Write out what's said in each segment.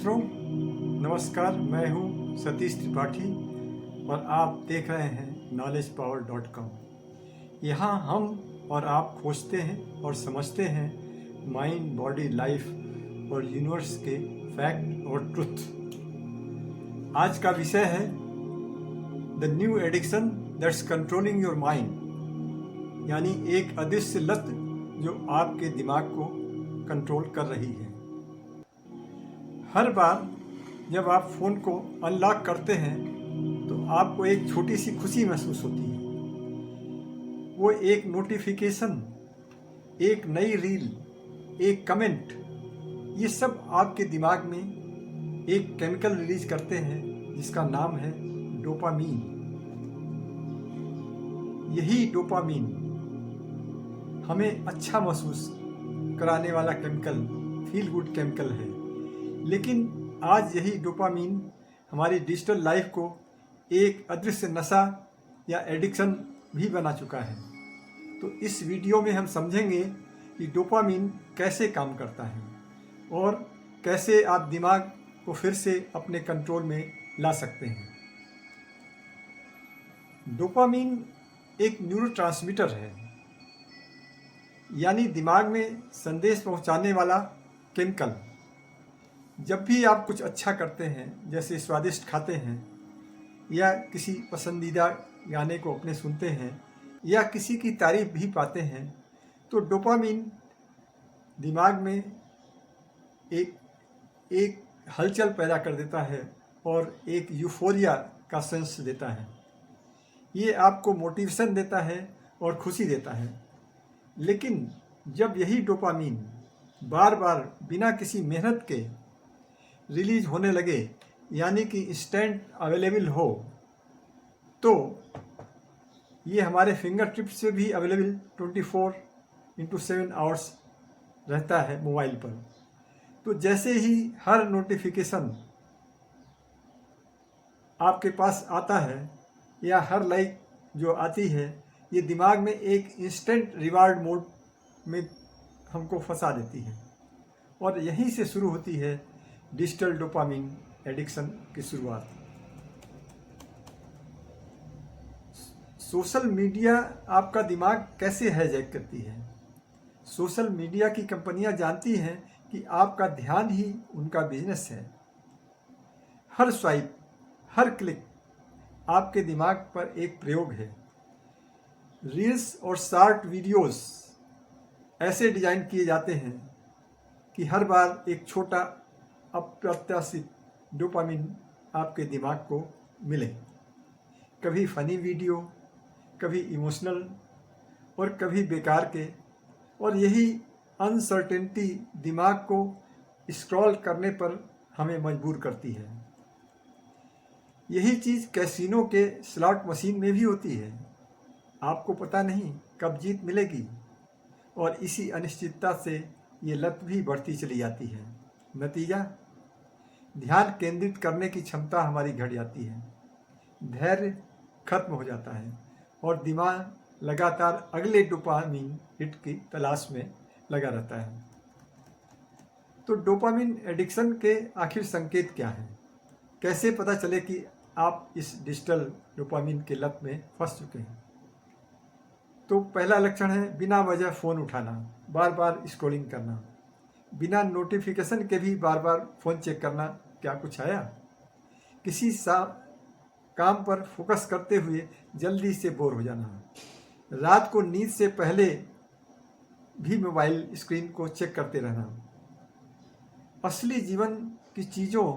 मित्रों, नमस्कार। मैं हूं सतीश त्रिपाठी और आप देख रहे हैं knowledgepower.com। यहाँ हम और आप खोजते हैं और समझते हैं माइंड, बॉडी, लाइफ और यूनिवर्स के फैक्ट और ट्रुथ। आज का विषय है the new addiction that's controlling your mind, यानी एक अदृश्य लत जो आपके दिमाग को कंट्रोल कर रही है। हर बार जब आप फ़ोन को अनलॉक करते हैं तो आपको एक छोटी सी खुशी महसूस होती है। वो एक नोटिफिकेशन, एक नई रील, एक कमेंट, ये सब आपके दिमाग में एक केमिकल रिलीज करते हैं जिसका नाम है डोपामीन। यही डोपामीन हमें अच्छा महसूस कराने वाला केमिकल, फील गुड केमिकल है। लेकिन आज यही डोपामीन हमारी डिजिटल लाइफ को एक अदृश्य नशा या एडिक्शन भी बना चुका है। तो इस वीडियो में हम समझेंगे कि डोपामीन कैसे काम करता है और कैसे आप दिमाग को फिर से अपने कंट्रोल में ला सकते हैं। डोपामीन एक न्यूरोट्रांसमीटर है, यानी दिमाग में संदेश पहुंचाने वाला केमिकल। जब भी आप कुछ अच्छा करते हैं, जैसे स्वादिष्ट खाते हैं या किसी पसंदीदा गाने को अपने सुनते हैं या किसी की तारीफ भी पाते हैं, तो डोपामीन दिमाग में एक हलचल पैदा कर देता है और एक यूफोरिया का सेंस देता है। ये आपको मोटिवेशन देता है और खुशी देता है। लेकिन जब यही डोपामीन बार बार बिना किसी मेहनत के रिलीज होने लगे, यानी कि इंस्टेंट अवेलेबल हो, तो ये हमारे फिंगर टिप से भी अवेलेबल 24/7 आवर्स रहता है मोबाइल पर। तो जैसे ही हर नोटिफिकेशन आपके पास आता है या हर लाइक जो आती है, ये दिमाग में एक इंस्टेंट रिवार्ड मोड में हमको फंसा देती है और यहीं से शुरू होती है डिजिटल डोपामीन एडिक्शन की शुरुआत। सोशल मीडिया आपका दिमाग कैसे हाईजैक करती है? सोशल मीडिया की कंपनियां जानती हैं कि आपका ध्यान ही उनका बिजनेस है। हर स्वाइप, हर क्लिक आपके दिमाग पर एक प्रयोग है। रील्स और शॉर्ट वीडियोस ऐसे डिजाइन किए जाते हैं कि हर बार एक छोटा अप्रत्याशित डोपामीन आपके दिमाग को मिले। कभी फनी वीडियो, कभी इमोशनल और कभी बेकार के। और यही अनसर्टेनिटी दिमाग को स्क्रॉल करने पर हमें मजबूर करती है। यही चीज़ कैसीनो के स्लॉट मशीन में भी होती है। आपको पता नहीं कब जीत मिलेगी और इसी अनिश्चितता से ये लत भी बढ़ती चली जाती है। नतीजा, ध्यान केंद्रित करने की क्षमता हमारी घट जाती है, धैर्य खत्म हो जाता है और दिमाग लगातार अगले डोपामीन हिट की तलाश में लगा रहता है। तो डोपामीन एडिक्शन के आखिर संकेत क्या हैं? कैसे पता चले कि आप इस डिजिटल डोपामीन के लत में फंस चुके हैं? तो पहला लक्षण है बिना वजह फ़ोन उठाना, बार बार स्क्रॉलिंग करना, बिना नोटिफिकेशन के भी बार बार फ़ोन चेक करना, क्या कुछ आया। किसी काम पर फोकस करते हुए जल्दी से बोर हो जाना, रात को नींद से पहले भी मोबाइल स्क्रीन को चेक करते रहना, असली जीवन की चीज़ों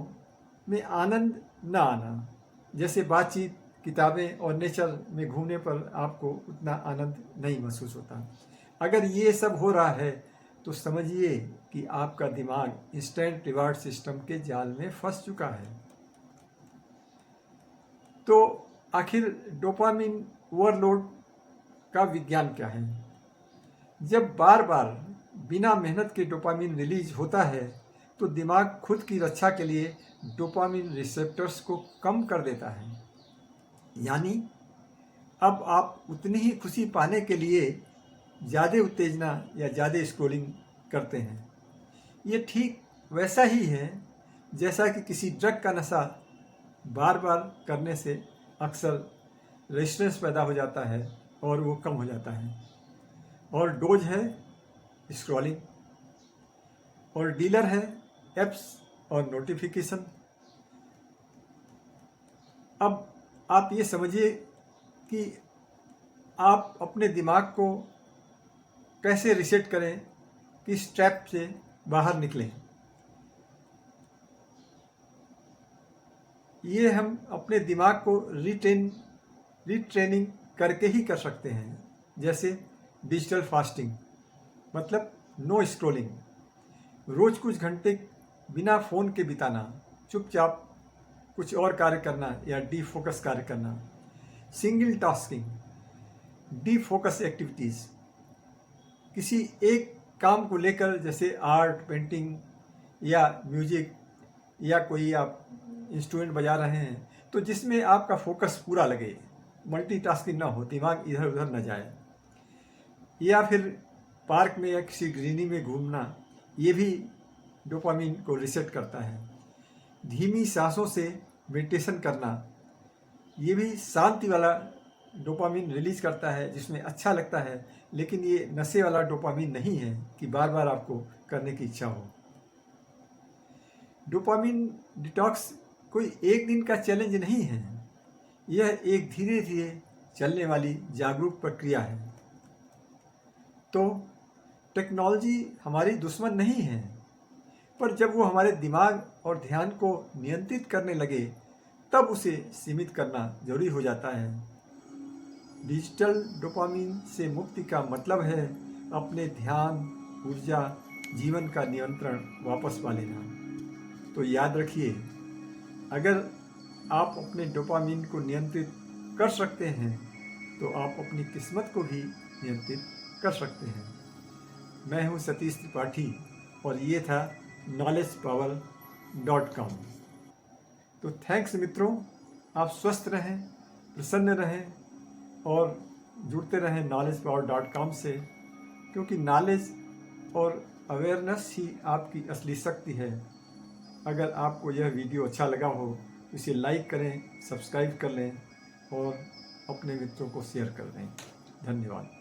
में आनंद न आना, जैसे बातचीत, किताबें और नेचर में घूमने पर आपको उतना आनंद नहीं महसूस होता। अगर ये सब हो रहा है तो समझिए कि आपका दिमाग इंस्टेंट रिवार्ड सिस्टम के जाल में फंस चुका है। तो आखिर डोपामीन ओवरलोड का विज्ञान क्या है? जब बार बार बिना मेहनत के डोपामीन रिलीज होता है तो दिमाग खुद की रक्षा के लिए डोपामीन रिसेप्टर्स को कम कर देता है। यानी अब आप उतनी ही खुशी पाने के लिए ज़्यादा उत्तेजना या ज़्यादा स्क्रॉलिंग करते हैं। ये ठीक वैसा ही है जैसा कि किसी ड्रग का नशा बार बार करने से अक्सर रेजिस्टेंस पैदा हो जाता है और वो कम हो जाता है। और डोज है स्क्रॉलिंग, और डीलर है एप्स और नोटिफिकेशन। अब आप ये समझिए कि आप अपने दिमाग को कैसे रीसेट करें, किस ट्रैप से बाहर निकलें। ये हम अपने दिमाग को रीट्रेनिंग करके ही कर सकते हैं। जैसे डिजिटल फास्टिंग, मतलब नो स्क्रॉलिंग, रोज कुछ घंटे बिना फ़ोन के बिताना, चुपचाप कुछ और कार्य करना या डी फोकस कार्य करना। Single tasking, D focus activities, किसी एक काम को लेकर, जैसे आर्ट, पेंटिंग या म्यूजिक या कोई आप इंस्ट्रूमेंट बजा रहे हैं, तो जिसमें आपका फोकस पूरा लगे, मल्टीटास्किंग ना हो, दिमाग इधर उधर न जाए। या फिर पार्क में या किसी ग्रीनरी में घूमना, ये भी डोपामिन को रीसेट करता है। धीमी सांसों से मेडिटेशन करना, ये भी शांति वाला डोपामिन रिलीज करता है, जिसमें अच्छा लगता है, लेकिन ये नशे वाला डोपामिन नहीं है कि बार बार आपको करने की इच्छा हो। डोपामिन डिटॉक्स कोई एक दिन का चैलेंज नहीं है, यह एक धीरे धीरे चलने वाली जागरूक प्रक्रिया है। तो टेक्नोलॉजी हमारी दुश्मन नहीं है, पर जब वो हमारे दिमाग और ध्यान को नियंत्रित करने लगे, तब उसे सीमित करना जरूरी हो जाता है। डिजिटल डोपामिन से मुक्ति का मतलब है अपने ध्यान, ऊर्जा, जीवन का नियंत्रण वापस पा लेना। तो याद रखिए, अगर आप अपने डोपामिन को नियंत्रित कर सकते हैं, तो आप अपनी किस्मत को भी नियंत्रित कर सकते हैं। मैं हूं सतीश त्रिपाठी और ये था knowledgepower.com। तो थैंक्स मित्रों, आप स्वस्थ रहें, प्रसन्न रहें और जुड़ते रहें knowledgepower.com से, क्योंकि नॉलेज और अवेयरनेस ही आपकी असली शक्ति है। अगर आपको यह वीडियो अच्छा लगा हो, इसे लाइक करें, सब्सक्राइब कर लें और अपने मित्रों को शेयर कर दें। धन्यवाद।